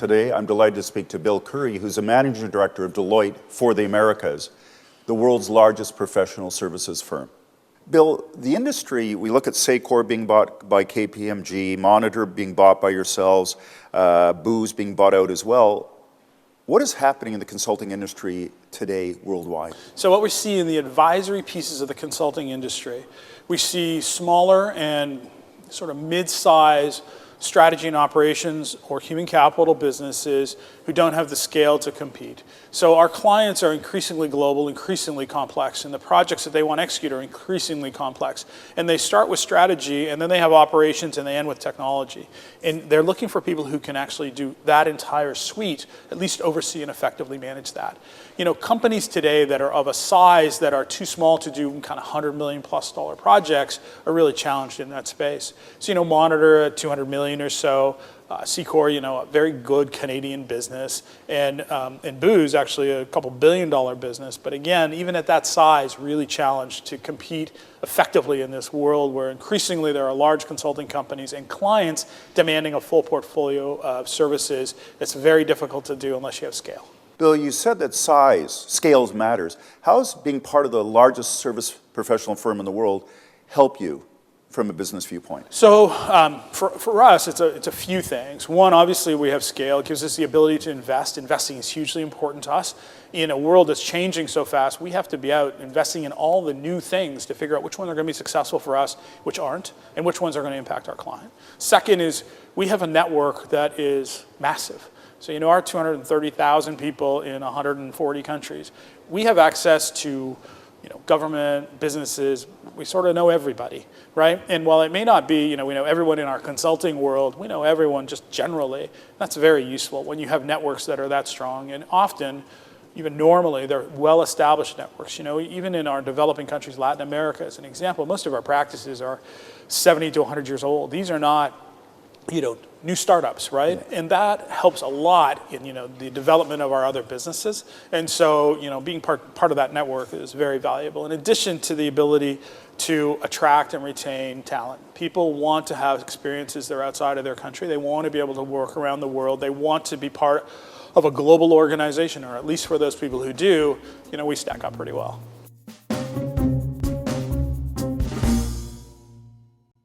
today. I'm delighted to speak to Bill Currie, who's a Managing Director of Deloitte for the Americas, the world's largest professional services firm. Bill, the industry, we look at Secor being bought by KPMG, Monitor being bought by yourselves, Booz being bought out as well. What is happening in the consulting industry today worldwide? So what we see in the advisory pieces of the consulting industry, we see smaller and sort of mid-size strategy and operations or human capital businesses who don't have the scale to compete. So our clients are increasingly global, increasingly complex, and the projects that they want to execute are increasingly complex. And they start with strategy, and then they have operations, and they end with technology. And they're looking for people who can actually do that entire suite, at least oversee and effectively manage that. You know, companies today that are of a size that are too small to do kind of $100 million plus projects are really challenged in that space. So, you know, Monitor at $200 million or so, Secor, you know, a very good Canadian business, and Booz, actually a couple $1 billion business. But again, even at that size, really challenged to compete effectively in this world where increasingly there are large consulting companies and clients demanding a full portfolio of services. It's very difficult to do unless you have scale. Bill, you said that scale matters. How does being part of the largest service professional firm in the world help you from a business viewpoint? So for us, it's a few things. One, obviously we have scale. It gives us the ability to invest. Investing is hugely important to us. In a world that's changing so fast, we have to be out investing in all the new things to figure out which ones are going to be successful for us, which aren't, and which ones are going to impact our client. Second is we have a network that is massive. So, you know, our 230,000 people in 140 countries, we have access to, you know, government, businesses. We sort of know everybody, right? And while it may not be, you know, we know everyone in our consulting world, we know everyone just generally. That's very useful when you have networks that are that strong. And often, even normally, they're well-established networks. You know, even in our developing countries, Latin America as an example, most of our practices are 70 to 100 years old. These are not, you know, new startups, right? Yeah. And that helps a lot in, you know, the development of our other businesses. And so, you know, being part of that network is very valuable. In addition to the ability to attract and retain talent. People want to have experiences that are outside of their country. They want to be able to work around the world. They want to be part of a global organization, or at least for those people who do, you know, we stack up pretty well.